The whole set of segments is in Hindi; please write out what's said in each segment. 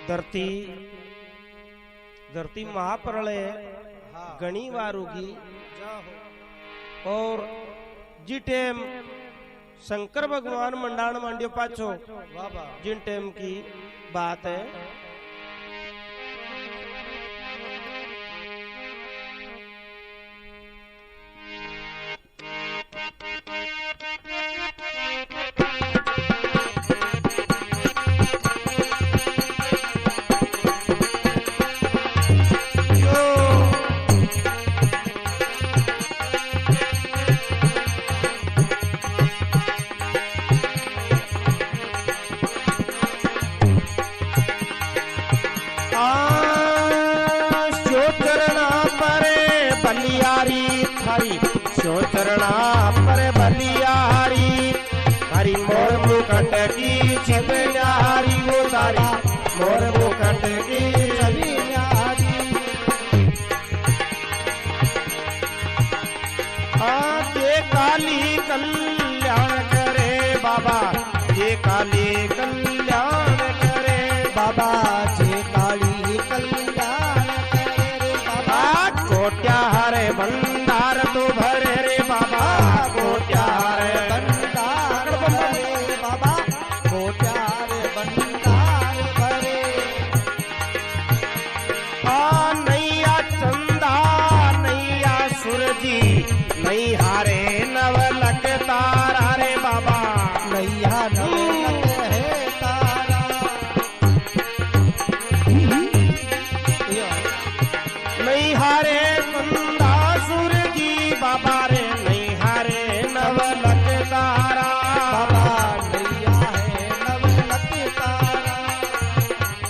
धरती महाप्रलय घनी बार होगी और जी टेम शंकर भगवान मंडाण मांडियो पाछो जिन टेम की बात है। चरणा पर बलियारी हरी मोर मुकट की छबियारी वो तारी मोर मुकट की छबियारी। ये काली कल्याण करे बाबा ये काली कल्याण करे बाबा ये काली कल्याण करे बाबा कोट्या हरे भंडार तो भरे रे बाबा कोट्यार भंडार भरे बाबा कोट्यार भंडार भरे। नैया चंदा नैया सूरजी नहीं हारे नवलक तारा रे बाबा नैया नवलक है तारा। नहीं हारे चंदा सूरजी बाबा रे नहीं हारे नवलक तारा बाबा नैया है नवलक तारा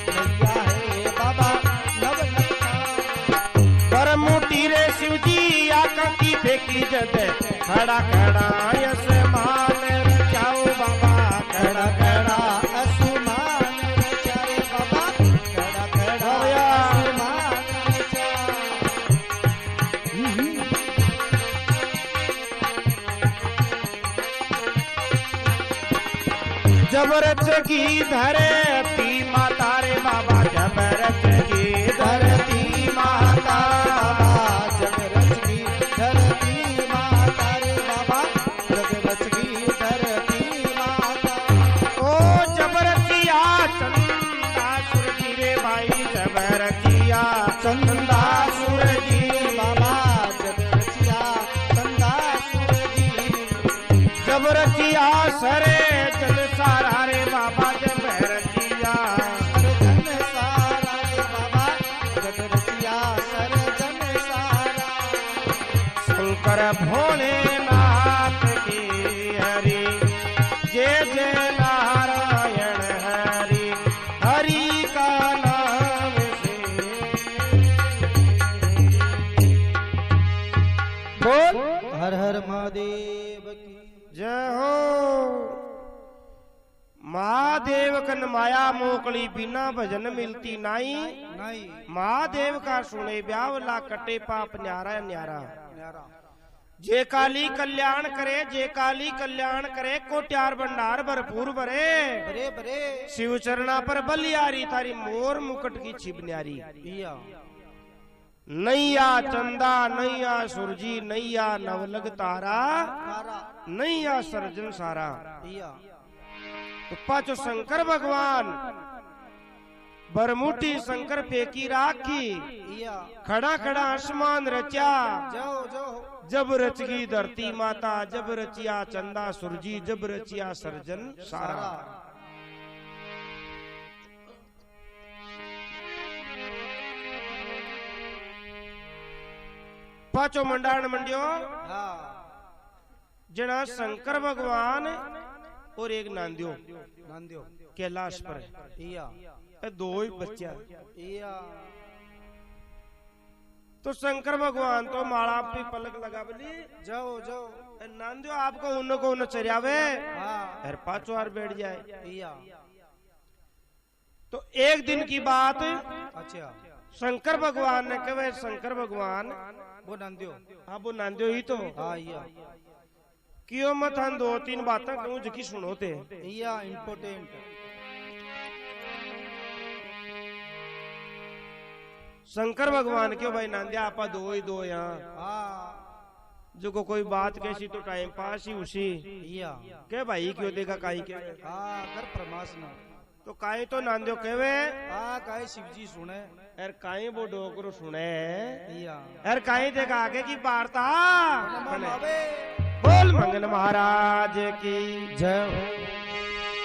नैया है बाबा नवलक तारा। पर मोटी रे शिवजी आका की फेंकी जद खड़ा खड़ा आसमान रचाओ बाबा खड़ा खड़ा आसमान रचाए बाबा खड़ा खड़ा आसमान रचाए। जबरच की धरती माता रे बाबा जबरच की धरती माता जबरच की धरती माता रे बाबा जबरच की धरती माता। ओ जबरचिया चंदा सूरजी रे भाई जबरचिया चंदा सूरजी बाबा जबरचिया चंदा सूरजी जबरचिया सरे सारा रे बाबा जबरचिया जन सारा रे बाबा जबरचिया सर जन सारा। शंकर भोलेनाथ की हरि जय जय नारायण हरि हरि का नाम से बोल हर हर महादेव की जय हो। महादेव कन माया मोकली बिना भजन मिलती नाई महादेव का सुने ब्यावला कटे पाप न्यारा न्यारा। जे काली कल्याण करे जे काली कल्याण करे कोट्यार भंडार भरपूर भरे बरे बरे शिव चरणा पर बलियारी तारी मोर मुकुट की छिप न्यारी। नैया चंदा नैया सूरजी नैया नवलग तारा नैया सर्जन सारा। तो पाचो शंकर भगवान बरमुटी शंकर फेंकी राखी खड़ा खड़ा आसमान रचा जब रचगी धरती माता जब रचिया चंदा सूरजी जब रचिया सर्जन सारा। पाचो मंडाण मंडियो जना शंकर भगवान और एक नांदियो कैलाश पर दो ही बच्चा। तो शंकर भगवान तो माला पे पलक लगा बोली जाओ जाओ नांदियो आपको उनको उन चरियावे हर पांचो हार बैठ जाए। तो एक दिन की बात अच्छा शंकर भगवान ने कहे शंकर भगवान वो नांदियो हाँ वो नांदियो ही तो हाँ क्यों मत हम दो तीन बातें कहूं जो कि सुनोते इम्पोर्टेंट। शंकर भगवान क्यों भाई नांदिया आपा दो ही दो यहाँ जो को कोई बात कैसी तो टाइम पास ही उसी के भाई क्यों देगा काई के कर प्रमास ना तो काई तो नांदियो केवे काई शिवजी सुने यार काई वो डोकरो सुने यार काई देगा आगे की वार्ता बोल मंगल महाराज की जय हो।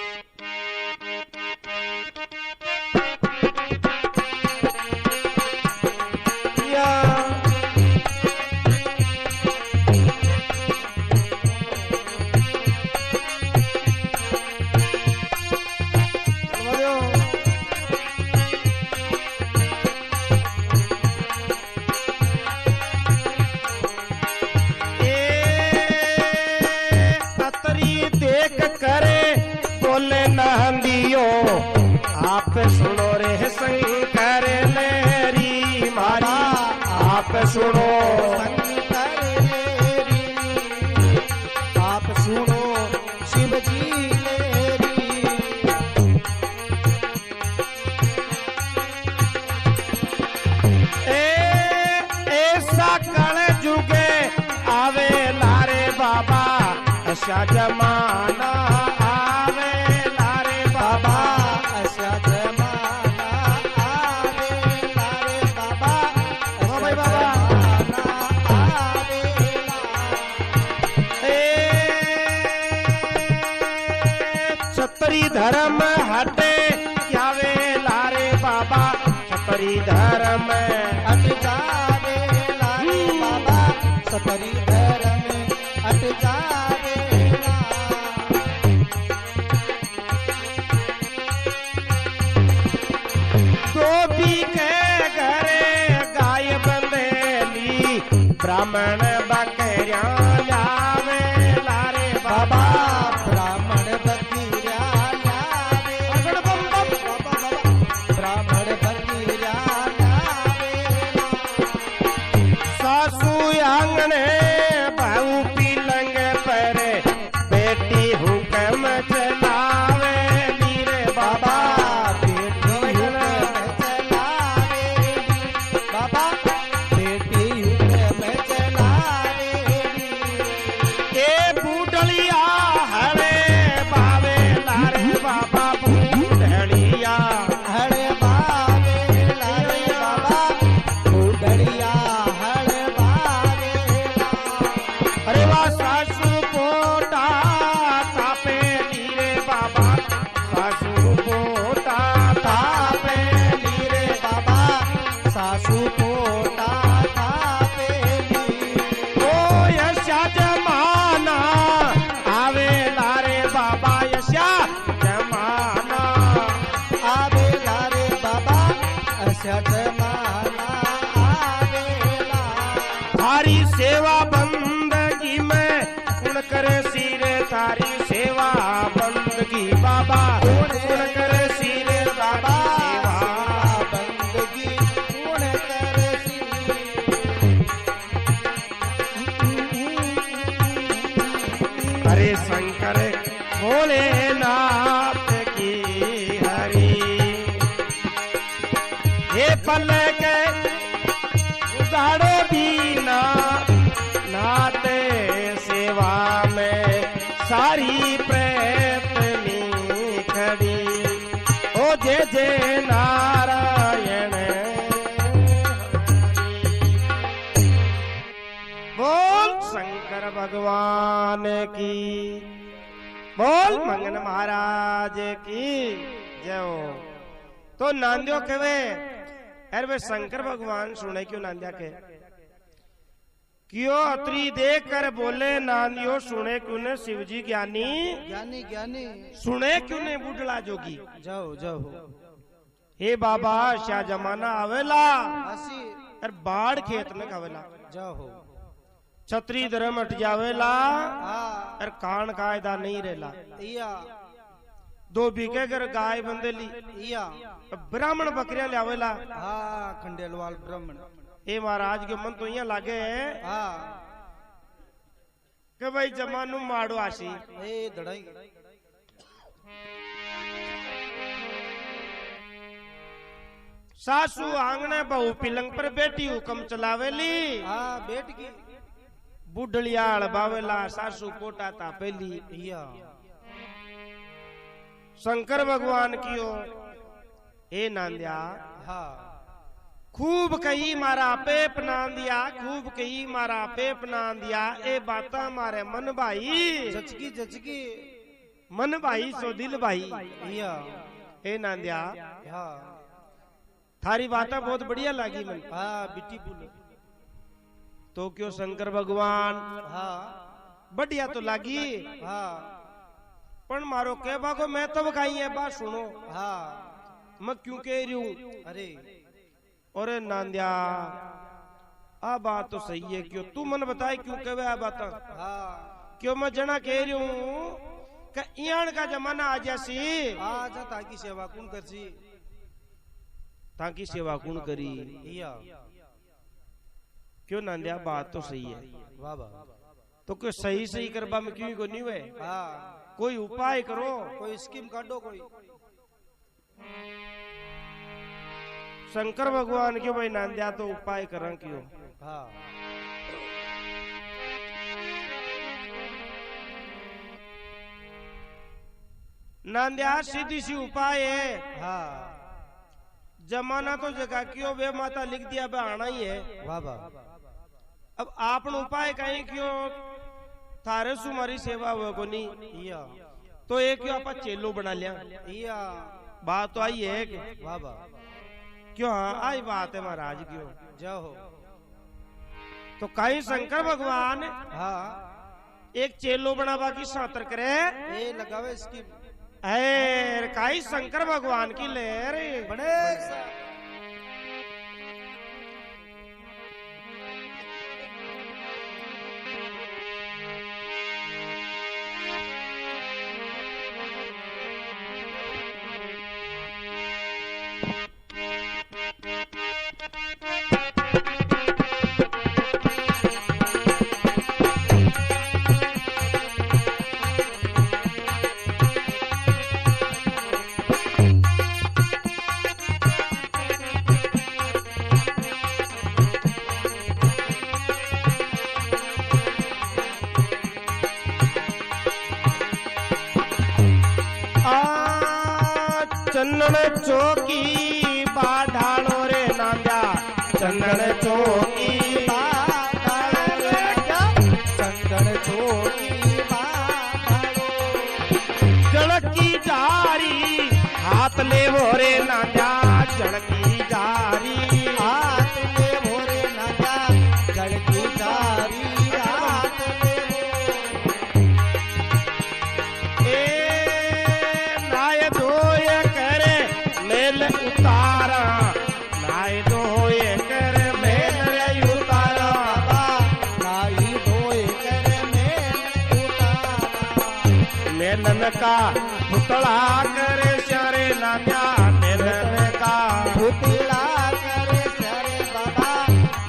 आप सुनो रे शंकर मेरी मारी आप सुनो शंकर मेरी आप सुनो शिव जी मेरी ऐसा कल जुगे आवे लारे बाबा ऐसा जमाना आवे लारे बाबा छतरी धर्म हटे क्या वे लारे बाबा छतरी धर्म हट जावे लारे बाबा छतरी धर्म हट जावे गोपी के घरे गाय बंदेली ब्राह्मण बकरियां लावे लारे बाबा ब्राह्मण आंगने बहु पीलंग पर बेटी हुक्म चलावे मीरे बाबा बेटी हुक्म चलावे बाबा बेटी हुक्म चलावे ए बूढ़लिया हरे बावे लारे बाबा बूढ़लिया हरे बावे लारे बाबा बूढ़लिया अरे वाह सासू पोटा तापे लीरे बाबा सासू पोटा तापे लीरे बाबा सासू पोटा तापे ओ यशा जमाना आवे लारे बाबा यशा जमाना आवे लारे बाबा यशा जमाना आवेला थारी सेवा बंद करे सिरे तारी सेवा बंदगी बाबा कौन करे सिरे बाबा सेवा बंदगी कौन करे हरे शंकर भोलेनाथ की हरि हे पल के उगाड़ो दीना नाते सेवा में सारी प्रेतनी खड़ी ओ जय नारायण बोल शंकर भगवान की बोल मंगन महाराज की जय हो। तो नांदियो कहे अरे वे शंकर भगवान सुने क्यों नांदिया के क्यों अतरी देख कर बोले नांदियो सुने क्यों ने शिवजी ज्ञानी ज्ञानी ज्ञानी सुने क्यों ने बुढ़ला जोगी जाओ जाओ हे बाबा शाह जमाना आवेला हसी अरे बाढ़ खेत में खावेला जाओ छतरी धर्म हट जावेला हाँ अरे कान कायदा नहीं रेला इया दो बीघे कर गाय बंदेली इया ब्राह्मण बकरियां लावेला हाँ खंडेलवाल ब्राह्मण ए महाराज के मन तो यहाँ लागे हाँ के भाई जमानू माड़ो आशी ए दड़ाई सासू आंगने बहू पिलंग पर बैठी हुकम चलावेली। हाँ बैठ की बुढ़लियाल बावेला सासू पोटा तापेली। या शंकर भगवान कियो ए नांदिया हाँ खूब कही मारा पेप ना दिया, खूब कही मारा पेप ना दिया। ए बाता मारे मन भाई जचकी जचकी मन भाई सो दिल भाई। या ए नांदिया हाँ थारी बात बहुत बढ़िया लगी मन। हाँ ब्यूटीफुल। तो क्यों शंकर भगवान हाँ बढ़िया तो लगी हाँ पण मारो के बाको मैं तो बकाई है बात सुनो। हाँ मैं क्यों कह रही हूं? अरे अरे नांदिया आ बात तो सही है। क्यों तू मन बताए क्यों कहे आ बात? हाँ क्यों मैं जना कह रही हूं कि इयान का जमाना आ जासी आजा ताकि सेवा कौन करसी? ताकि सेवा कौन करी? या क्यों नांदिया बात तो सही है। वाह वाह। तो क्यों सही सही करबा में क्यों को नहीं हुए? हाँ कोई उपाय करो, कोई स्कीम काटो कोई। शंकर भगवान क्यों भाई नांदिया तो उपाय करें क्यों? हाँ नांदिया सीधी सी उपाय है। हाँ जमाना तो जगह क्यों वे माता लिख दिया बे आना ही है। वाह वाह। अब आपन उपाय कहीं क्यों थारे सुमारी सेवा हुए को नहीं या तो एक क्यों आपा चेलो बना लिया। या बात तो आई है कि वाह वाह। क्यों? हाँ आई बात है महाराज। क्यों जाओ तो कहीं शंकर भगवान हाँ एक चेलो बनावा की सातर करे ये लगावे स्कीम काई शंकर भगवान की लहर बने चंदन चौकी बाढ़ाणो रे नांदिया चंदन चौकी बाढ़ाणो रे क्या? चंदन चौकी बाढ़ाणो जड़की जारी हाथ ले वो रे नांदिया जड़की जारी हाथ ले भोरे नांदिया जड़की जारी हाथ ले नाय धोय करे मेल उतारा नाय धोय करे मेल उतारा नाई धोए करे मेल उतारा मेलन का पुतला करे श्यारे नांदिया मेलन का पुतला करे श्यारे बाबा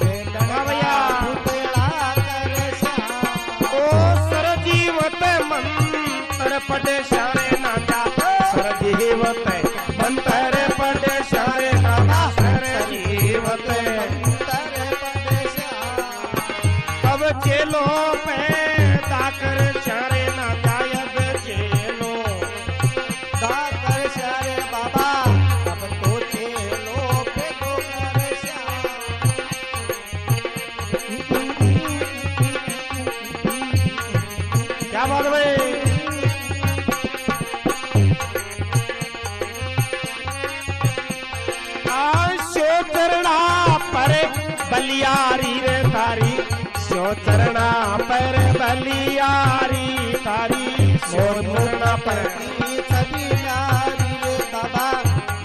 मेलन का पुतला करे श्याम ओ सरजीवत मंत्र पड़े श्यारे नांदिया सरजीवत मंत्र पड़े श्यारे नांदिया सरजीवत मंत्र पड़े श्याम अब चेलो पे दाकर श्यारे नांदिया अब चेलो दाकर श्यारे बाबा अब तो चेलो पे तो करे श्याम क्या बात भाई? चरणा पर बलियारी रे थारी सो चरणा पर बलियारी थारी सो चरणा पर छवि न्यारी रे बाबा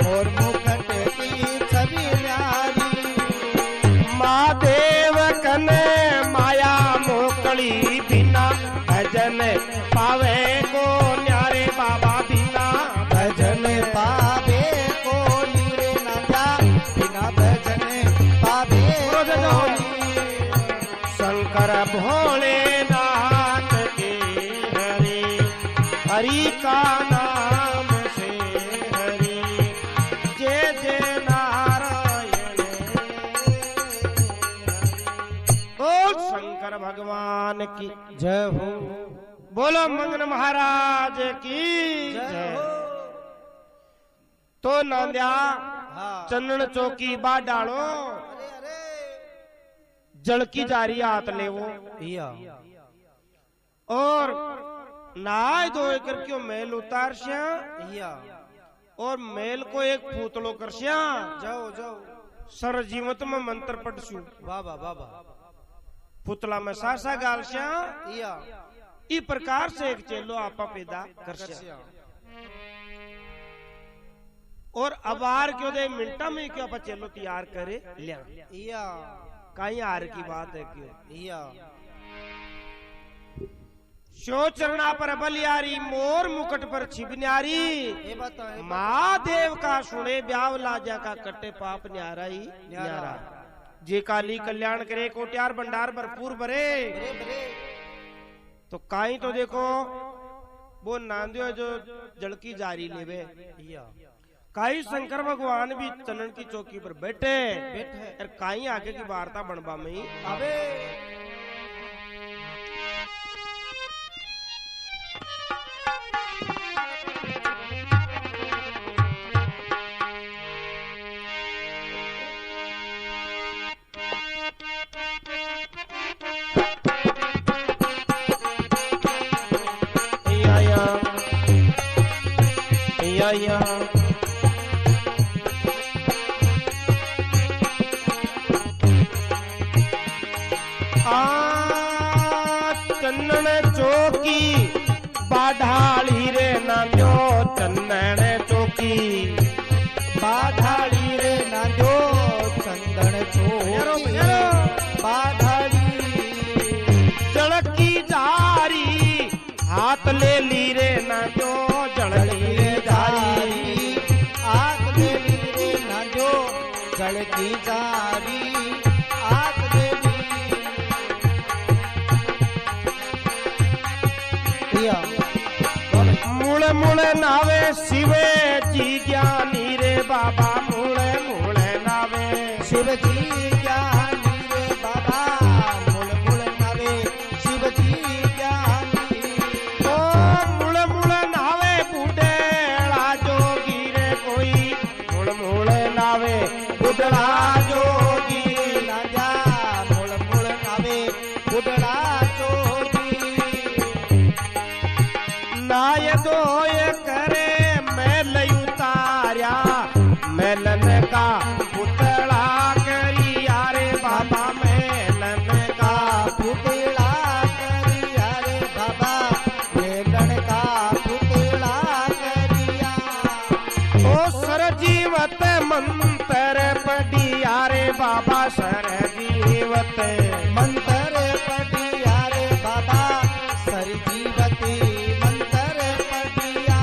मोर मुकुट की छवि न्यारी महादेव कने माया मोकली बिना भजन पावे को न्यारे बाबा बिना भजन पावे को नीरे नाथा बिना भजन पावे को शंकर भोलेनाथ के हरि हरि का भगवान की जय हो। बोलो मंगन महाराज की जय हो। तो नांद्या हाँ। चन्नन चौकी बा डालो अरे अरे जड़की जारी हाथ ले वो या और नाय धो कर क्यों मेल उतार श्या या और मेल को एक पूतलो कर श्या जाओ जाओ सर जीवत में मंत्र पढ़ सू बाबा बाबा पुतला में सासा गाल श्या या इस प्रकार से एक चेलो आपा पैदा कर श्या और अबार क्यों दे मिनटा में क्यों आपा चेलो तैयार करे लिया या कहीं हार की बात है क्यों या शो चरणा पर बलियारी मोर मुकुट पर छिपन्यारी ये बता महादेव का सुने ब्याव लाजा का कट्टे पाप न्यारा ही न्यारा जे काली कल्याण करे कोट्यार भंडार भरपूर भरे बरे बरे तो काई तो देखो वो नांदियो जो जड़की जारी लेवे या काई शंकर भगवान भी चनन की चौकी पर बैठे बैठे और काई आगे की वार्ता बनवा में ही अबे या चन्नन चौकी बाढ़ाली रे नान्यो चन्नन चौकी बाधाड़ी रे नांदो चंदन चोरी बाधाड़ी जड़की जारी हाथ ले ली रे नान्यो जड़की रे जारी आग ले ली रे नांदो जड़की जारी आग ले ली या मुळे मुळे नावे शिवे जी ज्ञानी रे बाबा मुळे मुळे नावे शिवजी ज्ञानी रे बाबा मुळ मुळ नावे शिवजी ज्ञानी ओ मुळे मुळे नावे बुडेला जोगी रे कोई मुळे मुळे नावे बुडला जोगी ना जा मुळ मुळ नावे बुडला जोगी नाय दोय करे मैल उतार्या मैलन का पुतला करी यारे बाबा मैलन का पुतला करिया रे बाबा मेलन का पुतला करिया ओ सर जीवत मंत्र पढ़िया रे बाबा सर जीवत मंत्र पढ़िया रे बाबा सर जीवती मंत्र पढ़िया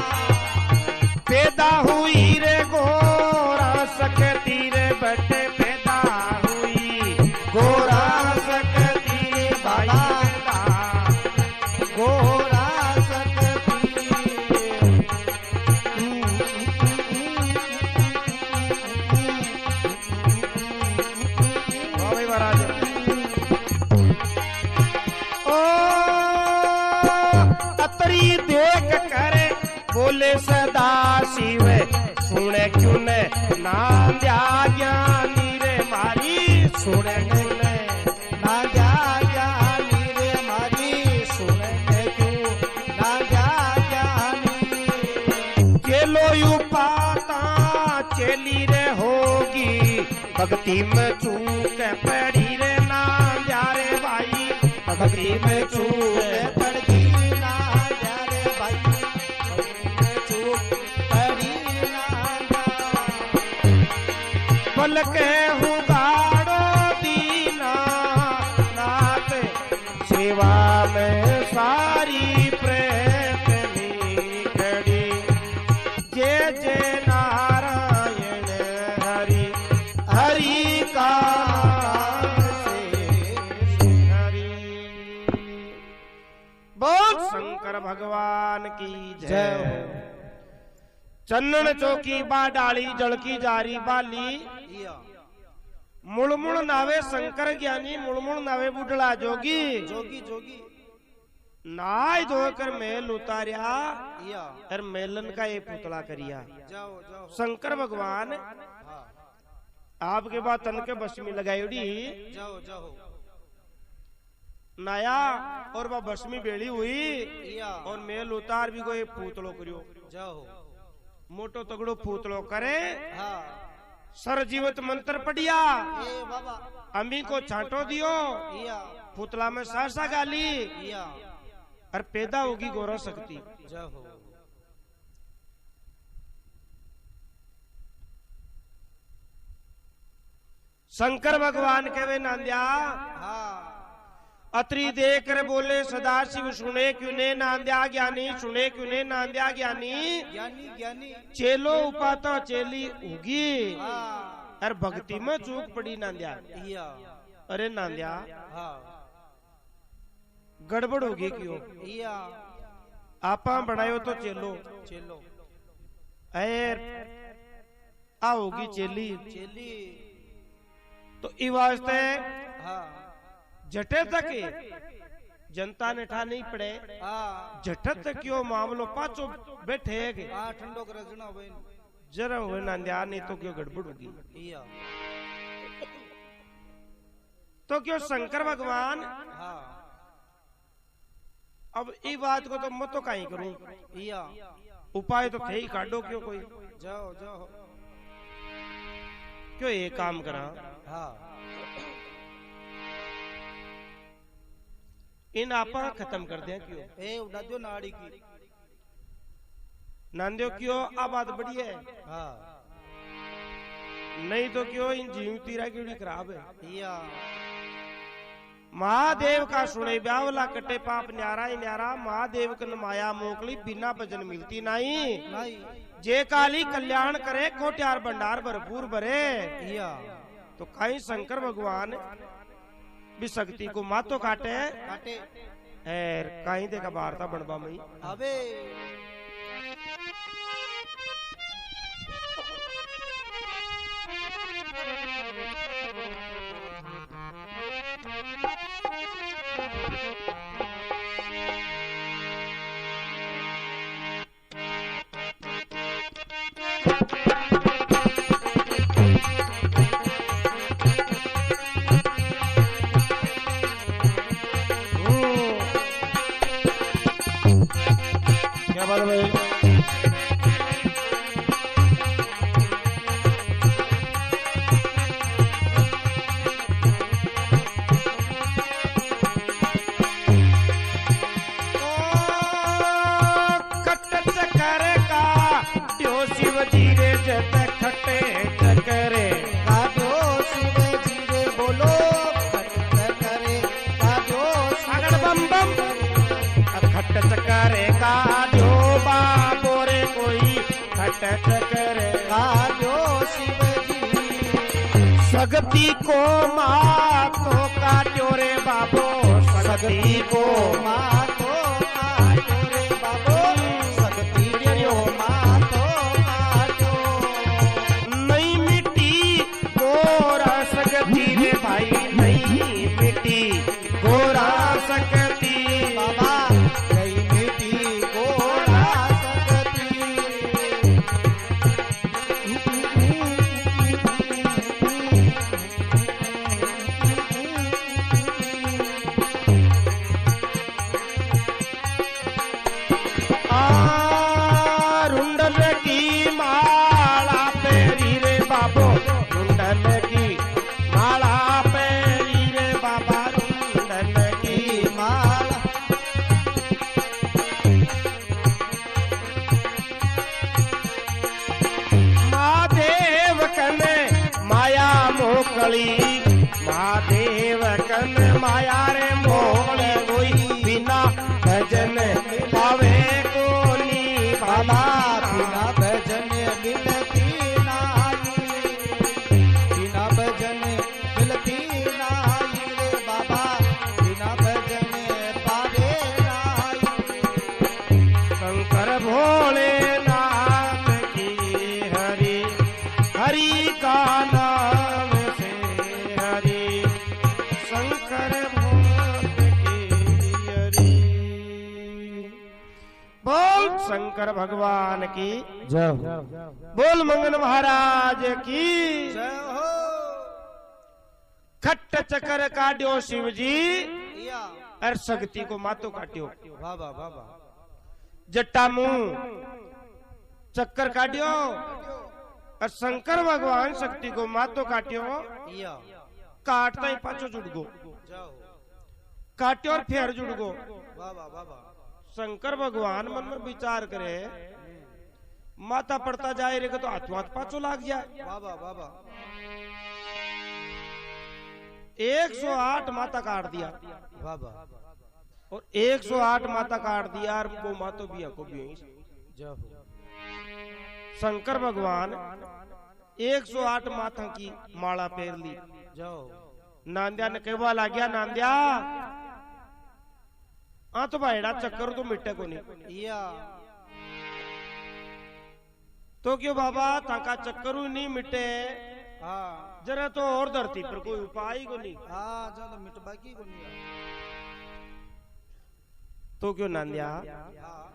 पैदा हुई रे गोरा सकती रे बटे पैदा हुई गोरा सकती रे बाबा पैदा गोरा सकती हाँ भाई महाराज ओ अतरी देख करे बोले सदा शिव सुने क्यों ने नांद्या ज्ञानी रे मारी सुने क्यों ने ना जा ज्ञानी रे मारी सुनने क्यों ना जा ज्ञानी चेलो यू पाता चेली रे होगी भक्ति में चूक पड़ी रे नांद्या रे भाई भक्ति में चूक पड़ती ना जा रे भाई चूप पड़ी ना जा बल के हुगाड़ो दीना नाथ सेवा में सारी प्रेतनी खड़ी जय जय नारायण हरि हरि का हरि बोल शंकर भगवान की जय जय हो। चन्नन चौकी बा डाली जड़की जारी बाली या मुड़मुड़ नावे शंकर ज्ञानी, मुड़मुड़ नावे बुढ़ला जोगी। जोगी जोगी नाय धोकर मेल उतारिया या और मेलन का ये पुतला करिया। जाओ जाओ शंकर भगवान हाँ आपके बाद तन के बस में लगाई जाओ जाओ नाया और वह बसमी बेड़ी हुई या और मेल उतार भी कोई पुतलो करियो। जाओ मोटो तगड़ो पुतलो करे हाँ सर जीवत मंत्र पढ़िया ए बाबा अम्मी को छांटो दियो या पुतला में सासा गाली या और पैदा होगी गौरव शक्ति। जाओ शंकर भगवान के वे नांद्या हाँ अत्री देख कर बोले सदाशिव सुने क्यों ने नांद्या ज्ञानी, सुने क्यों ने नांद्या ज्ञानी। ज्ञानी ज्ञानी चेलो उपाता चेली उगी हाँ और भक्ति में चूक पड़ी नांद्या। या अरे नांद्या हाँ गड़बड़ होगी क्यों, या आपा बनायो तो चेलो चलो एर आ होगी चेली चली तो ई वास्ते हाँ जटे तक जनता ने ठा नहीं पड़े हाँ झटत क्यों मामलो पाचो बैठे है हाँ ठंडो कर रजना भाई जरा हुए नांद्या नहीं तो क्यों गड़बड़ होगी। या तो क्यों शंकर भगवान हाँ अब ई बात को तो मैं तो कहीं करूं, या उपाय तो थे ही काटो क्यों कोई जाओ जाओ क्यों ये काम करा। हाँ इन आपा खत्म कर दें क्यों ए उड़ा दो नाड़ी की नांदियो क्यों आ बात बढ़िया है हाँ नहीं तो क्यों इन जीव तीरा की खराब है। या महादेव का सुने ब्यावला कटे पाप न्यारा ही न्यारा, महादेव कन माया मोकली बिना भजन मिलती नहीं। नहीं जे काली कल्याण करे कोट्यार भंडार भरपूर भरे। या तो कहीं शंकर भगवान भी शक्ति को मातो काटे काटे और कहीं देखा वार्ता बनवा मई अबे क्या बात है भाई। शिव धीरे जत खटे चकरे काजो शिव जीरे बोलो खट करे काजो सागर बम बम खट चकरे का जो बाबो रे कोई खट चकरे काजो शिव जी शक्ति को मातो काट्यो रे बाबो शक्ति को मातो काजो रे बाबो शक्ति जो मातो काजो नहीं मिट्टी गोरा शक्ति रे भाई नहीं मिट्टी गोरा शक्ति बाबा गई बेटी गोरा सकती रुंडल की माला पेरी रे बाबो रुंडल की माला पेरी रे बाबा रुंडल की माला महादेव कन माया मोकली महादेव कन माया रे मोकले कोई बिना भजन पावे कोनी बाबा बाबा बिना भजन मिलती नाई बिना भजन मिलती नाई रे बाबा बिना भजन पावे नाई शंकर भोलेनाथ की हरि हरि का नाम से शंकर भगवान की जय हो। बोल मंगन महाराज की जय हो। खट्ट चक्कर काट्यो शिव जी या और शक्ति को मातो काट्यो। बाबा बाबा जट्टा मुंह चक्कर काट्यो और शंकर भगवान शक्ति को मातो काट्यो। या काटता ही पाछो जुड़ गो, जाओ काट्यो और फिर जुड़ गो। बाबा बाबा शंकर भगवान मन में विचार करे, माता पड़ता जाए रे तो हाथ हाथ पाछो लाग जाए। बाबा बाबा 108 माता काट दिया बाबा और 108 माता काट दिया और को मातो बिया को भी। जय हो। शंकर भगवान 108 माता की माला पहन ली। जाओ नांदिया ने कहवा ला गया, नांदिया हाँ तो भाईड़ा चक्कर तो मिटे को नहीं। या तो क्यों बाबा ताका चक्कर नहीं मिटे, हाँ जरा तो और धरती पर कोई उपाय ही को नहीं। हाँ ज्यादा मिटबा की को नहीं। तो क्यों नांदिया हाँ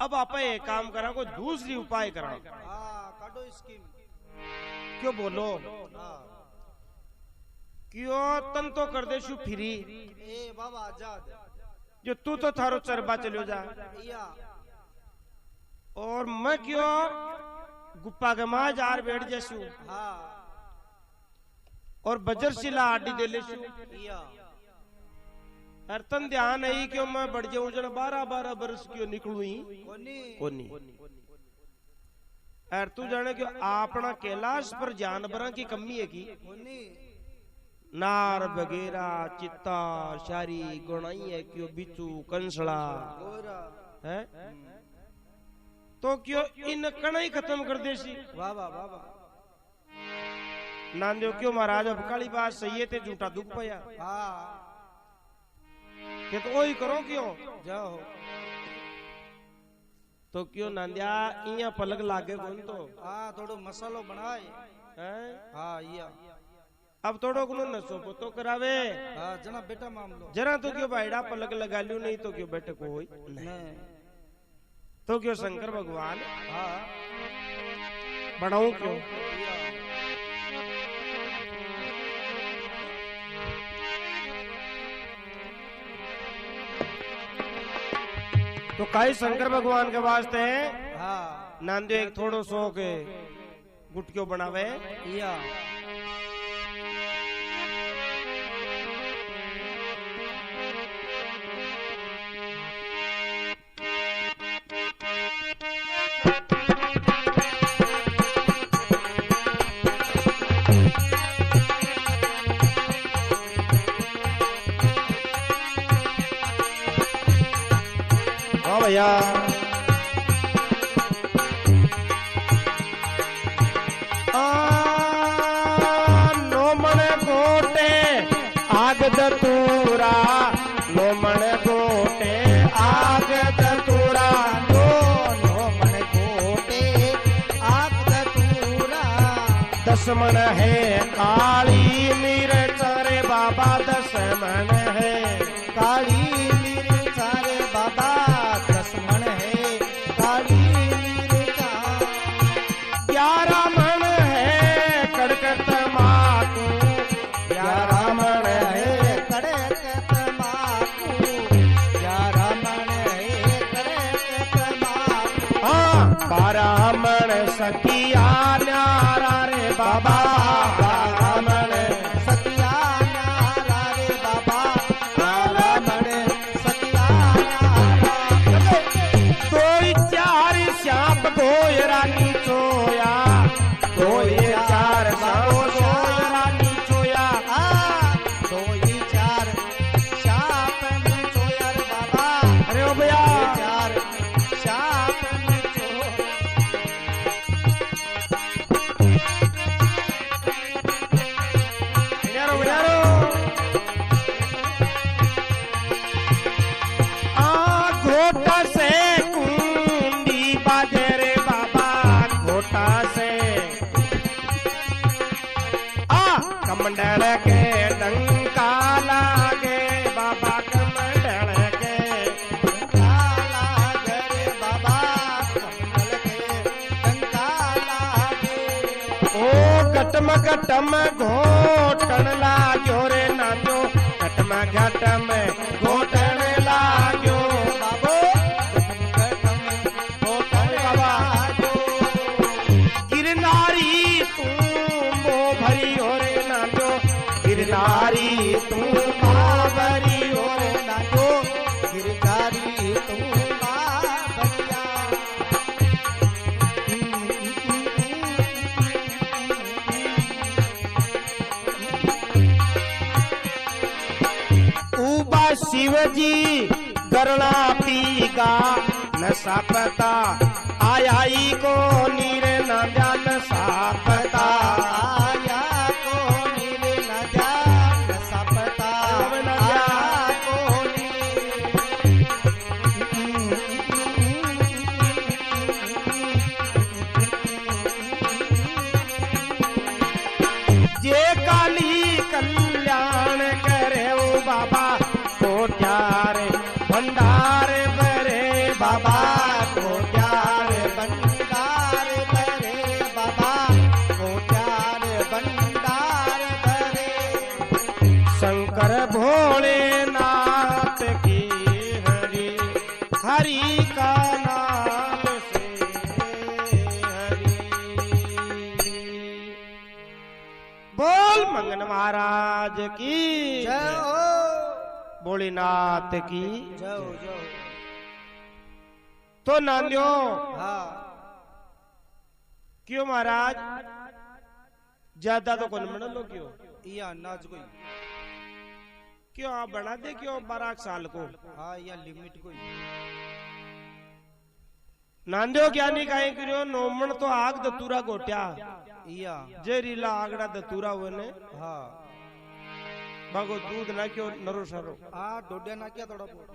अब आप एक काम करा, कोई दूसरी उपाय करा। हाँ काटो स्कीम। क्यों बोलो, हाँ क्यों तन तो कर दे शु फ्री, ए बाबा आजाद। जो तू तो थारो चरबा चलो जा या और मैं क्यों गुप्पा गमा जार बैठ जैसू हाँ और बजर सिला आडी दे ले शू। या हर तन ध्यान है क्यों मैं बढ़ जाऊं जन 12-12 बरस क्यों निकलू ही कोनी। और तू जाने क्यों अपना कैलाश पर जानवरों की कमी है की नार वगैरह चित्ता शारी गुणाई है क्यों बिच्छू कंसड़ा है, तो क्यों इन कणाई खत्म कर देसी। बाबा बाबा नांदियो क्यों महाराज अब काली बात सही है, ते झूठा दुख पाया हाँ कि तो वही करो क्यों। जाओ तो क्यों नांदिया इया पलक लागे कौन तो। हाँ थोड़ो मसालो बनाए हैं हाँ या अब थोड़ो को नसो तो करावे। हाँ जना बेटा मामलो जरा तो क्यों भाईड़ा पलक लगा लियो, नहीं तो क्यों बैठे को होई नहीं। तो क्यों शंकर भगवान हाँ बढ़ाऊं क्यों। या तो काई शंकर भगवान के वास्ते हाँ नांदियो एक थोड़ो सो के गुटक्यो बनावे। या हाँ भैया नोमण गोटे आग दतूरा, नोमण गोटे आग दतूरा, मन कोटे आग दतूरा। दसमन है काली मिर्च रे बाबा, दसमन है काली मिर्चा रे बाबा, दसमन है काली मिर्चा। 11 मन है कड़कत माकू, 11 मन है कड़कत माकू, 11 मन है कड़कत माकू। हाँ 12 मन सखिया न्यारा रे बाबा, 12 मन सतिया न्यारा रे बाबा, 12 मन सतिया न्यारा। कोई 4 श्याम गोय रानी चोया, कोई 4 श्याम गोय रानी चोया। दो ही 4 शाप में चोयर बाबा, अरे ओ भैया 4 शाप में चो। यारो यारो घोटा से कुंडी बाजे रे बाबा, घोटा से कमंडल के डंका लागे बाबा, कमंडल के काला गरे बाबा, घटम घटम घोटन लाग्यो रे नांदो घटम घटम घोटन लाग्यो बाबो घटम घोटन लाग्यो गिरनारी तू मो भरी हो रे नांदो गिरनारी तू मां भरी हो रे नांदो गिरधारी तू भरिया उबा शिवजी गरला पीगा नशा पता आयाई को नीर नांद्या नशा पता आया को नीर न जान सपता आया को जे काली कल्याण करे ओ बाबा कोट्यार भंडार भरे बाबा कोट्यार भंडार भरे बाबा कोट्यार भंडार भरे शंकर भोलेनाथ की हरि हरि का नाम से हरि बोल मंगन महाराज की जय हो भोलेनाथ की जाओ जाओ तो नांदियो हाँ क्यों महाराज ज्यादा तो कौन बना लो क्यों या नाच कोई क्यों आप बना दे क्यों 12 साल को हाँ या लिमिट कोई नांदियो ज्ञानी काहे करियो नोमन तो आग दतूरा गोट्या या जेरीला आगड़ा दतूरा होने हाँ बागो दूध ना क्यों नरो सरो हाँ डोडिया ना क्या थोड़ा बहुत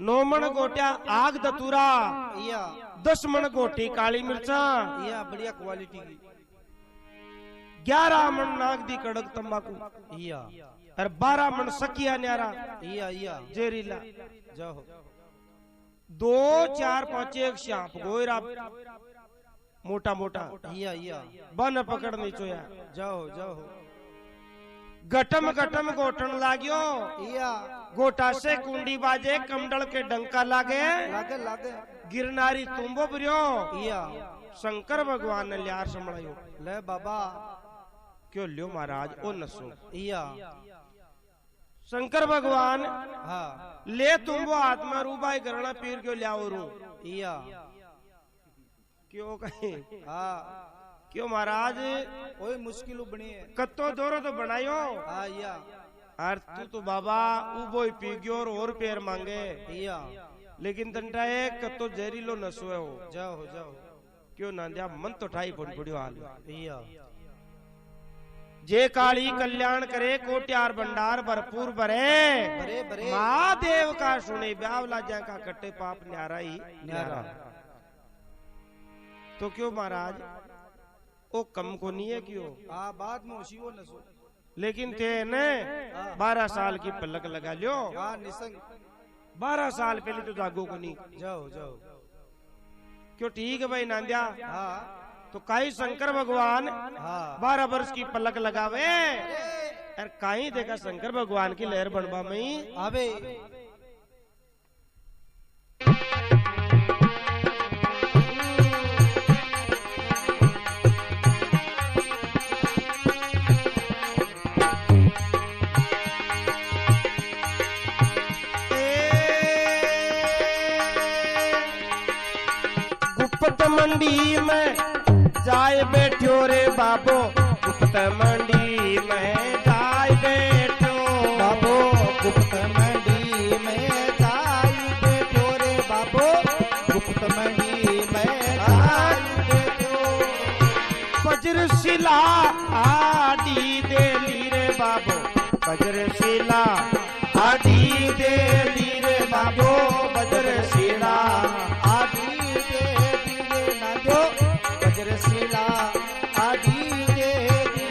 नोमन गोट्या आग दतूरा या 10 मन गोटी काली मिर्चा या बढ़िया क्वालिटी की 11 मन नाग दी कड़क तंबाकू या और 12 मन सकिया न्यारा या जेरीला जाओ 2 4 5 एक श्याप गोयरा मोटा मोटा या बन पकड़नी चोया जाओ जाओ घटम घटम गोटन लाग्यो या गोटा से कुंडी बाजे कमडल के डंका लागे लागे लागे गिरनारी तुम्बो बरियो या शंकर भगवान ने लियार संभळायो ले बाबा क्यों लियो महाराज ओ नसो या शंकर भगवान हाँ ले तुम्बो आत्मा रूबाई गरणा पीर क्यों लियाओ रू या क्यों कहीं हाँ क्यों महाराज ओए मुश्किल बनी है कत्तो दोरो तो बनायो हाँ या और तू तो बाबा उबो ही पी गयो और पैर मांगे या लेकिन तंटा एक कत्तो जहरीलो नसो है हो जाओ जाओ क्यों नांदिया मन तो ठाई पड़ियो हाल या जे काली कल्याण करे कोट्यार भंडार भरपूर भरे बरे बरे महादेव का सुने ब्यावला जा का कट्टे पाप न्यारा ही न्यारा तो क्यों महाराज ओ कम को नहीं है क्यों हाँ बाद में उसी वो नसो लेकिन ते ने 12 साल की पलक लगा लियो हाँ निसंग 12 साल पहले तो जागो को नहीं जाओ जाओ क्यों ठीक है भाई नांदिया हाँ तो काई शंकर भगवान हाँ 12 वर्ष की पलक लगावे और काई देखा शंकर भगवान की लहर बनवा में अबे गुप्त मंडी में जाए बैठो रे बाबो गुप्त मंडी में जाए बैठो बाबो गुप्त मंडी में जाई बैठो रे बाबो गुप्त मंडी में जाई बैठो वज्रशिला आडी देली रे बाबो वज्रशिला आडी देली रे बाबो वज्रशिला आदि दे दिले ना जो वज्रशिला आदि दे दी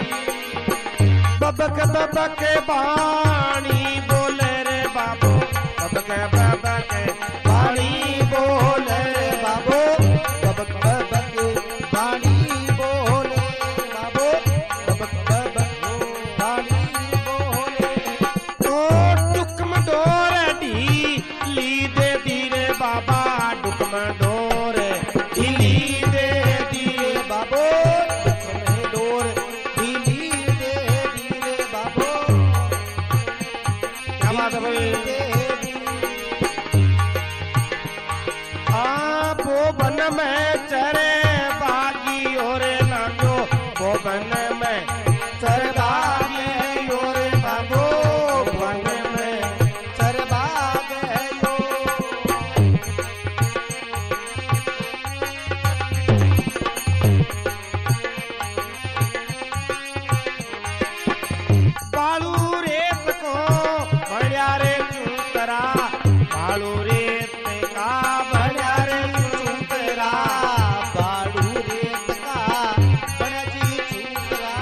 बबक बबक बाणी बोले रे बाबो बबक बाणी बोले रे बाबो बबक बबक वन में चरे बागी और नांदो वो वन में चर बागी और बाबो वन में चर बागयो बालू रेत को बढ़िया रे चूतरा बालू रेत का बढ़िया रे चूतरा बाड़ू रेत का बड़जी चूतरा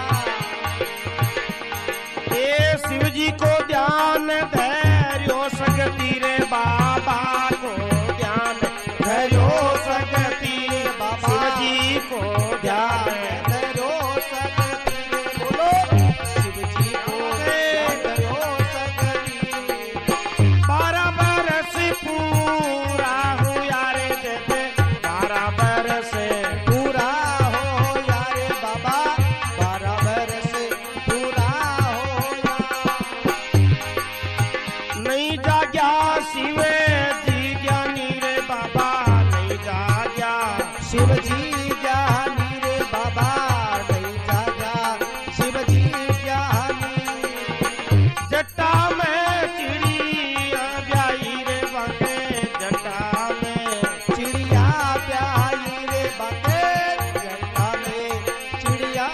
ये शिव जी को ध्यान धैर्यो सकती रे बाबा को ध्यान धैर्यो सकती बाबा शिव जी को ध्यान धरो सकती बोलो शिव जी को धरो सकती 12 बरस पूरा हुआ रे जैसे 12 बरस पूरा हो यारे बाबा 12 बरस पूरा हो नहीं जाग्या शिव जी ज्ञानी रे बाबा नहीं जाग्या शिव जी ज्ञानी रे बाबा नहीं जागा शिव जी ज्ञानी जटा में चिड़िया ब्याई रे बाके जटा में चिड़िया प्याई रे बाके जटा में चिड़िया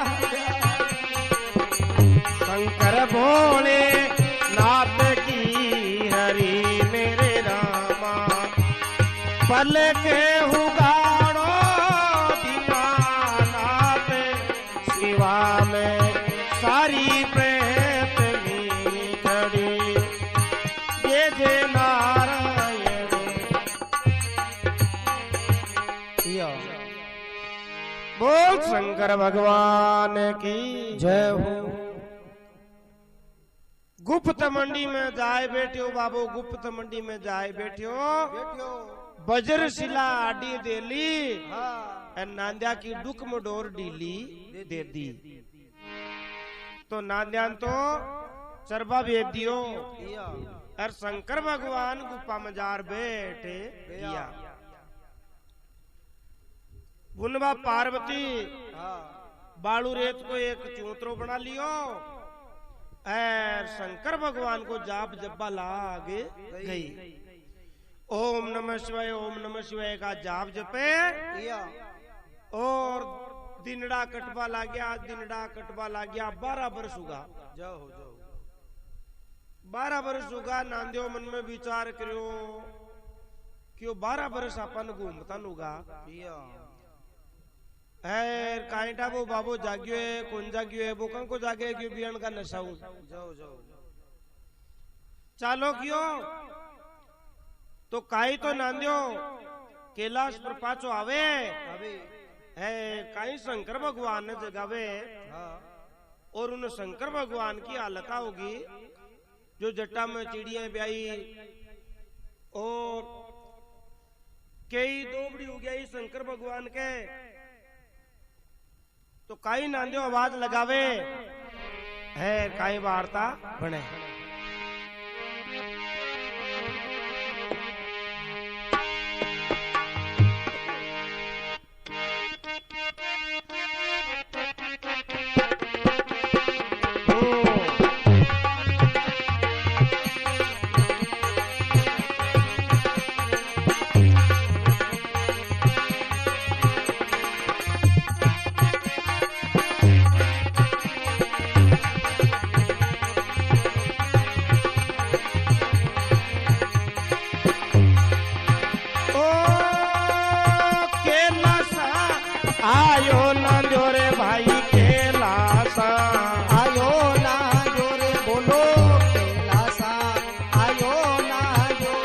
शंकर भोले नाथ की हरि मेरे रामा पल के हुगाड़ो दीनानाथ शिवा में सारी प्रेत नी खड़ी ये जे नारायण बोल शंकर भगवान की जय हो गुप्त मंडी में जाए बैठ्यो बाबू गुप्त मंडी में जाए बैठ्यो बेटियो बजर शिला आडी देली हाँ और नांद्या की डुक मडोर डीली दे दी तो नांद्यान तो चरबा भेज दियो किया और शंकर भगवान गुफा में जार बैठे दिया बुनवा पार्वती हाँ बालू रेत को एक चूतरो बना लियो और शंकर भगवान को जाप जब्बा लाग गई ओम नमः शिवाय का जाप जपे किया और दिनड़ा कटवा ला गया 12 वर्ष हुआ जाओ जाओ 12 वर्ष हुआ नांदियो मन में विचार करियो क्यों 12 वर्ष अपन घूमता नुगा किया है काइटा वो बाबू जागियो है कौन जागियो है वो कं को जागे क्यों बियन का नशाऊ जाओ जाओ चालो क्यों तो काई तो नांदियो कैलाश पर पाछो आवे अभी है काई शंकर भगवान ने जगावे हाँ और उन शंकर भगवान की हालत होगी जो जट्टा में चिड़िया ब्याई और कई दोबड़ी हो गई शंकर भगवान के तो काई नांदियो आवाज लगावे है काई वार्ता बने आयो नांदियो रे भाई कैलासा आयो ना जो रे बोलो कैलासा आयो ना जो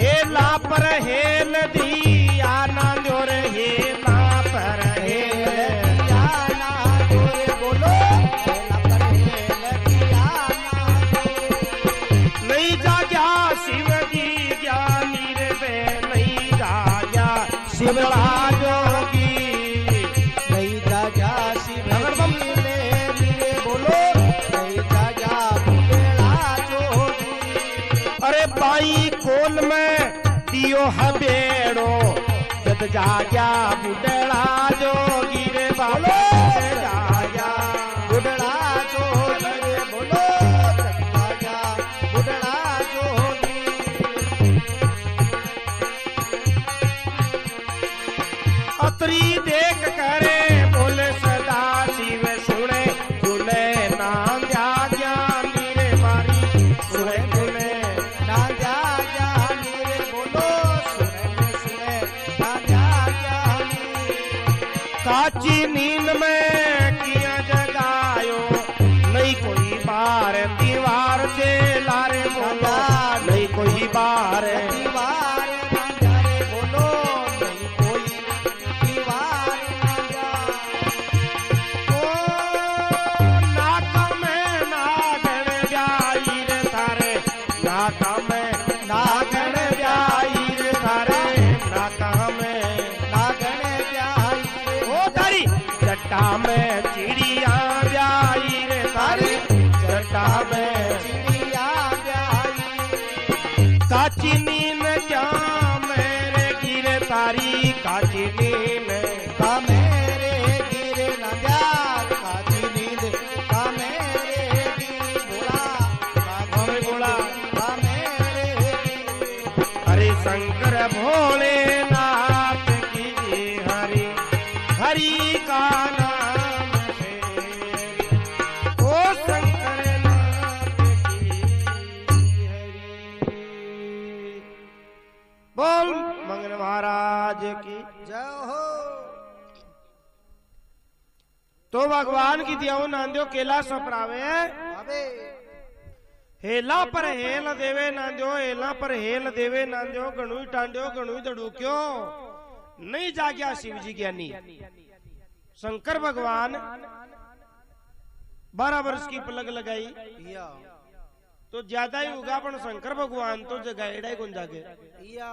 हेला पर हेल दिया नांदियो रे हेला पर हेल दिया ना जो रे बोलो कैला पर हेल दिया ना जो नहीं जाग्या शिव जी ज्ञानी रे बे नहीं जाग्या शिव जोगी नहीं जागा शिव जी ले रे बोलो नहीं जागा बुलेला जोगी अरे बाई कोल में दियो हबेड़ो जद जाग्या बुढ़ड़ा जोगी रे बाबा जाग्या बुढ़ड़ा जोगी रे बोलो जग जाग्या बुढ़ड़ा जोगी। अतरी देख करे बोले सदा शिव सुने सुने नाम जाग्या नीरे मारी सुने सुने नाम जाग्या नीरे बोलो सुने सुने नाम जाग्या काची नींद में किया जगायो नहीं कोई बार दीवार से लारे बोला नहीं कोई बार दीवार ना जा रे बोलो नहीं कोई दीवार ना जा। ओ नाका में नागण ब्याई रे थारे नाका में नागण ब्याई रे थारे नाका में नागण ब्याई रे ओ तारी जट्टा में चिड़िया ब्याई रे तारी जट्टा में चिड़िया ब्याई काची नींद क्या मेरे गिरे तारी काची नींद का मेरे गिरे न प्यार काची नींद का मेरे गिर बोला हमें बोला का मेरे गिर। हरे शंकर भोलेनाथ की जय हरि हरि का नाम से ओ शंकर नाथ की हरि बोल मंगल महाराज की जय हो। तो भगवान की दिया नांदियो केला सपरावे अबे हेला पर हेल देवे नांदियो हेला पर हेल देवे नांदियो गणुई टांडियो गणुई दड़ूक्यो नहीं जाग्या शिव जी ज्ञानी। शंकर भगवान 12 वर्ष की पलक लगाई या तो ज्यादा ही होगा पण शंकर भगवान तो जगाएड़ा ही कौन जागे। या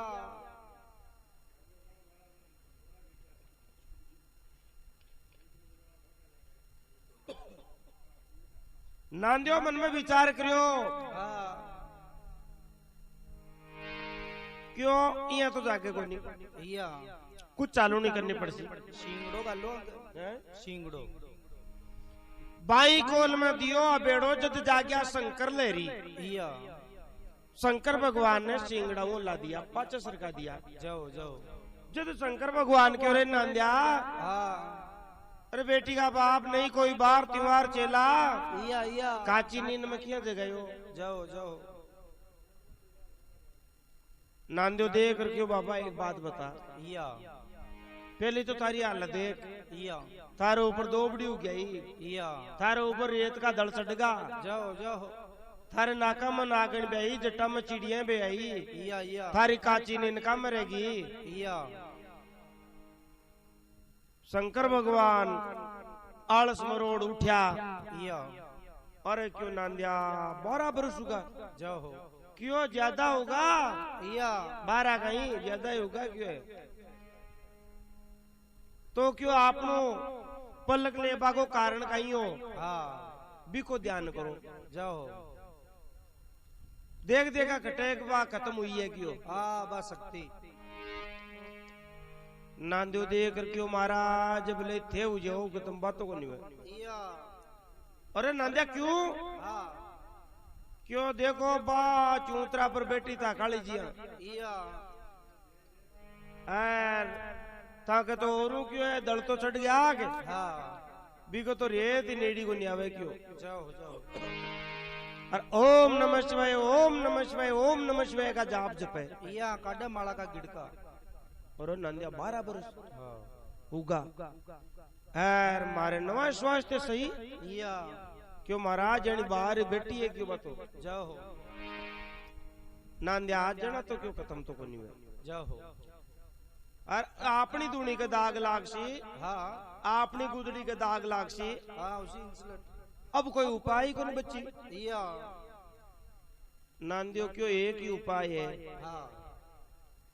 नांदियो मन में विचार करियो हाँ क्यों यहाँ तो जाके कोई नहीं या कुछ चालू नहीं करनी पड़ती। सिंगड़ो का लो हैं? सिंगड़ो बाई कोल में दियो अबेड़ो जद जाग्या शंकर लेरी या शंकर भगवान ने सिंगड़ाओं ला दिया 5 सरका दिया। जाओ जाओ जब शंकर भगवान के रे नांदिया हाँ अरे बेटी का बाप नहीं कोई बार त्योहार चेला या काची नींद में किया जगायो जाओ जाओ नांदियो देख कर क्यों बाबा एक बात बता या पहले तो तारी हालत देख या थारे ऊपर दोबड़ी हो गई या थारे ऊपर रेत का दल चढ़गा जाओ जाओ थारे नाका में नागन बेई जट्टा में चिड़िया बे आई या थारी काची नींद का मरेगी। या शंकर भगवान आलस मरोड़ उठा या अरे क्यों नांदिया 12 बरस होगा जाओ क्यों ज्यादा होगा या 12 कहीं ज्यादा ही होगा क्यों है तो क्यों आपनो पलक लेबा को कारण कहीं हो हाँ भी को ध्यान करो जाओ देख देखा कटेक बा खत्म हुई है क्यों हाँ बस शक्ति नांदियो देख कर क्यों महाराज बोले थे जाओ कि तुम बातों को नहीं हुए। या अरे नांदिया क्यों हाँ क्यों देखो बा चूतरा पर बैठी था काली जी या ताके तो और क्यों है दल तो चढ़ गया आगे हाँ बीको तो रेत ही नेड़ी को नहीं आवे क्यों। जाओ जाओ और ओम नमः शिवाय ओम नमः शिवाय ओम नमः शिवाय का जाप जपे या काडा माला का गिड़का और नंदिया 12 बरस हाँ होगा यार मारे नवा स्वास्थ्य सही या क्यों महाराज यानी बाहर बैठी है क्यों बतो जाओ नांदिया आज जना तो क्यों खत्म तो को नहीं हुआ जाओ और अपनी दूनी के दाग लाग सी हाँ अपनी गुदड़ी के दाग लाग सी हाँ उसी इंसुलेट अब कोई उपाय को नहीं बच्ची या नांदियो क्यों एक ही उपाय है हाँ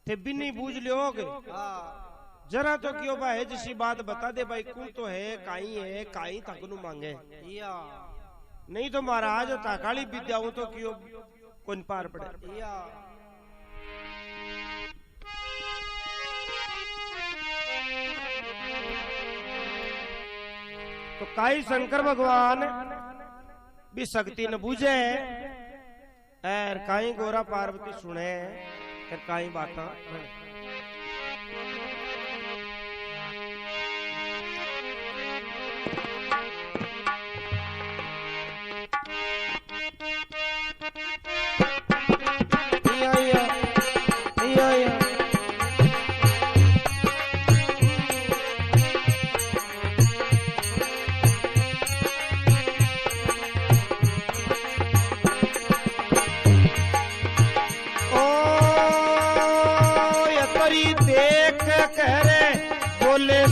थे भी नहीं बूझ लियोगे हाँ जरा तो क्यों भाई जिसी बात बता दे भाई कौन तो है काई तकनु मांगे या नहीं तो महाराज ताकाली विद्याओं तो क्यों कौन पार पड़े या तो काई शंकर भगवान भी शक्ति न बूझे और काई गोरा पार्वती सुने और काई बाता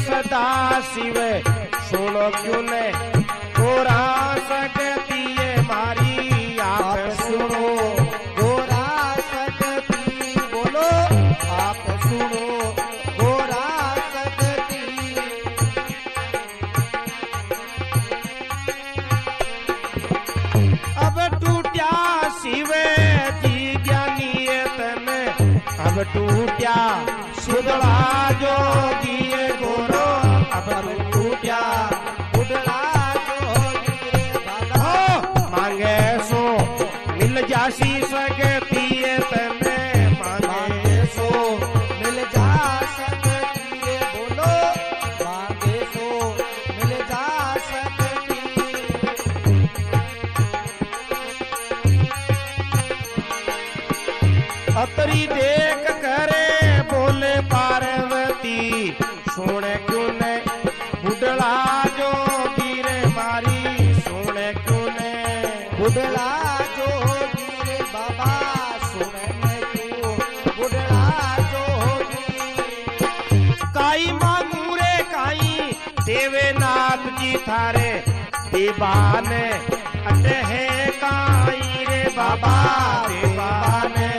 सदा शिव सुनो क्यों ने गोरा सकती है मारी आप सुनो गोरा सकती बोलो आप सुनो गोरा सकती अब टूटा शिव जी ज्ञानी तन अब टूटा सुधड़ा जोगी गोरो अब टूटा उड़ला जोगी बाबा मांगे सो मिल जासी सकती है तने मांगे सो मिल जा सकती है बोलो मांगे सो मिल जा सकती अतरी देख करे बोले पार्वती सुने क्यों ने बुढ़ला जो गिरे मारी सुने क्यों ने बुढ़ला जो गिरे बाबा सुने क्यों बुढ़ला जो काई मांगू रे काई देवे नाथ जी थारे दीवाने अटे है काई रे बाबा दीवाने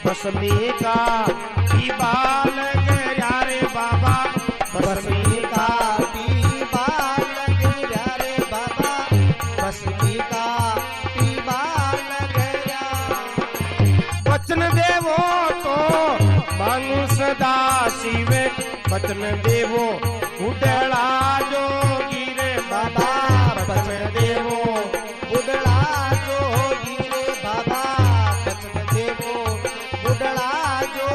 बसमी का बाल गया रे बाबा बसमी का बाल गया रे बाबा बसमी का बाल गया वचन देवो तो मांगू सदा शिव वचन देवो उड़ला जो गिरे बाबा वचन देवो उड़ला जो गिरे बाबा वचन देवो उड़ला जो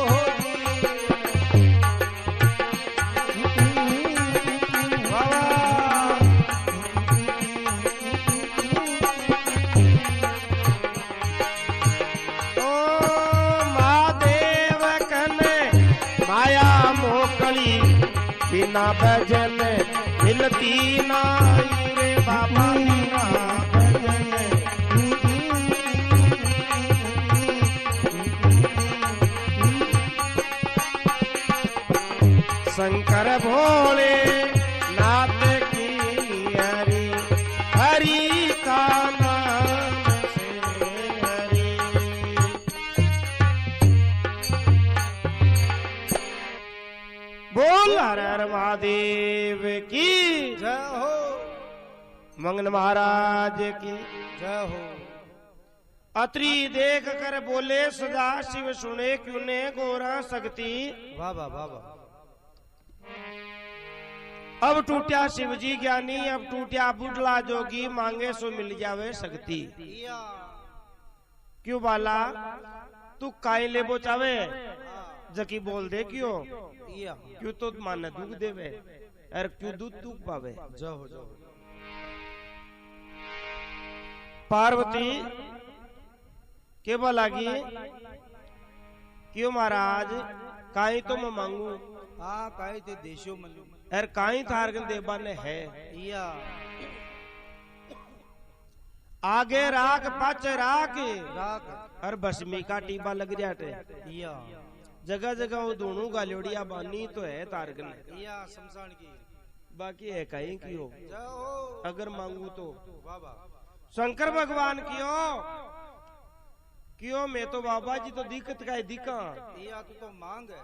महादेव कने माया मोकली बिना भजन मिलती नाई रे बाबा बिना भजन शंकर भोले नाथ की हरि हरि का नाम से हरि बोल हर हर महादेव की जय हो मंगन महाराज की जय हो अत्री देख कर बोले सदा शिव सुने क्यों ने गोरा शक्ति बाबा बाबा अब टूटा शिव जी ज्ञानी अब टूटा बुढ़ला जोगी मांगे सो मिल जावे शक्ति क्यों बाला तू काई ले बोचावे जकी बोल दे क्यों क्यों तो माने दुख देवे और क्यों दूध दुख पावे जाओ जाओ पार्वती के बोलागी क्यों महाराज काई तो मैं मांगू हाँ काई ते देशो मलू और काई थारगन देवा ने है या आगे राख पाछे राख राख और भस्मी का टीबा लग जाते या जगह जगह वो दोनों गालियोड़िया बानी तो है तारगन या शमशान की बाकी है कहीं क्यों जाओ अगर मांगू तो बाबा शंकर भगवान क्यों मैं तो बाबा जी तो दिक्कत का दिखा या तू तो मांग है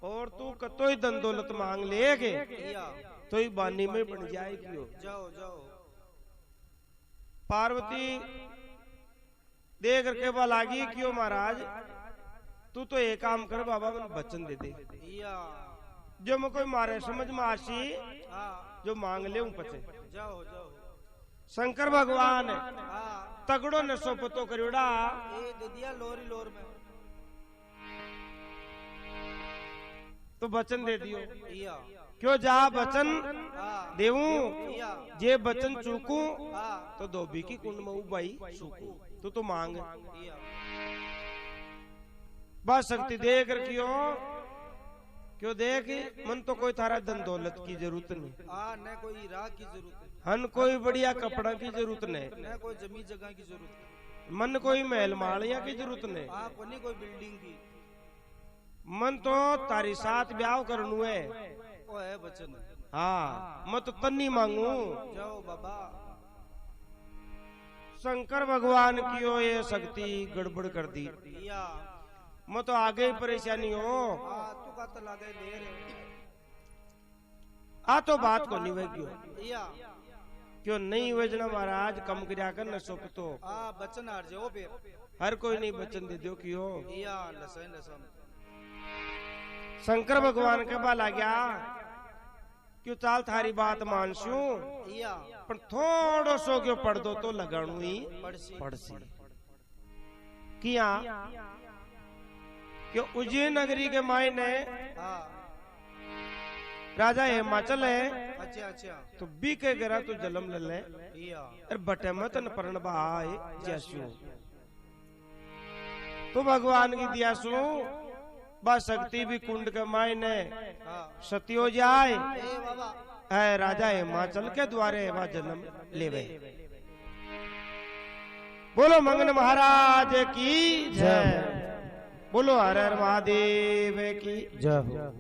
और तू कतो ही धन दौलत मांग लेगे या तो ही बानी में बन जाए क्यों जाओ जाओ पार्वती देख करके बोल लागी क्यों महाराज तू तो एक काम कर बाबा मैंने वचन दे दे जो मैं कोई मारे समझ में आशी जो मांग ले पचे जाओ जाओ शंकर भगवान तगड़ो ने सोपतो करियोड़ा ये दे दिया लोरी लोर में तो वचन दे दियो या क्यों जा वचन देवू या जे वचन चूकू तो धोबी की कुंड में उबाई चूकू तो मांग या बस शक्ति देख कर क्यों देख मन तो कोई थारा धन दौलत की जरूरत नहीं न कोई राह की जरूरत है हन कोई बढ़िया कपड़ा की जरूरत नहीं न कोई जमीन जगह की जरूरत है मन कोई महल मालिया की जरूरत नहीं कोई कोई बिल्डिंग की मन तो तारी साथ ब्याह करनू है वो है वचन हाँ मैं तो तन्नी मांगू जाओ बाबा शंकर भगवान की हो ये शक्ति गड़बड़ कर दी या मैं तो आगे ही परेशानी हो तू का तो लागे ले रे आ तो बात को नहीं क्यों या क्यों नहीं वजना महाराज कम करया कर न सोप तो बचन हार जाओ फिर हर कोई नहीं बचन दे दो क्यों या लसन लसन शंकर भगवान के बाल आ गया क्यों चाल थारी बात मानसू या पर थोड़ो सो क्यों पढ़ दो तो लगाणू ही पड़सी किया क्यों उज्जैन नगरी के मायने राजा हिमाचल है अच्छा अच्छा तो बी के गरा तो जलम ले ले या अरे बटे मत न परण भाई जैसू तो भगवान की दिया सु बस शक्ति भी कुंड के मायने सती हो जाए ए बाबा है राजा हिमाचल के द्वारे वह जन्म लेवे बोलो मंगन महाराज की जय बोलो हर हर महादेव की जय।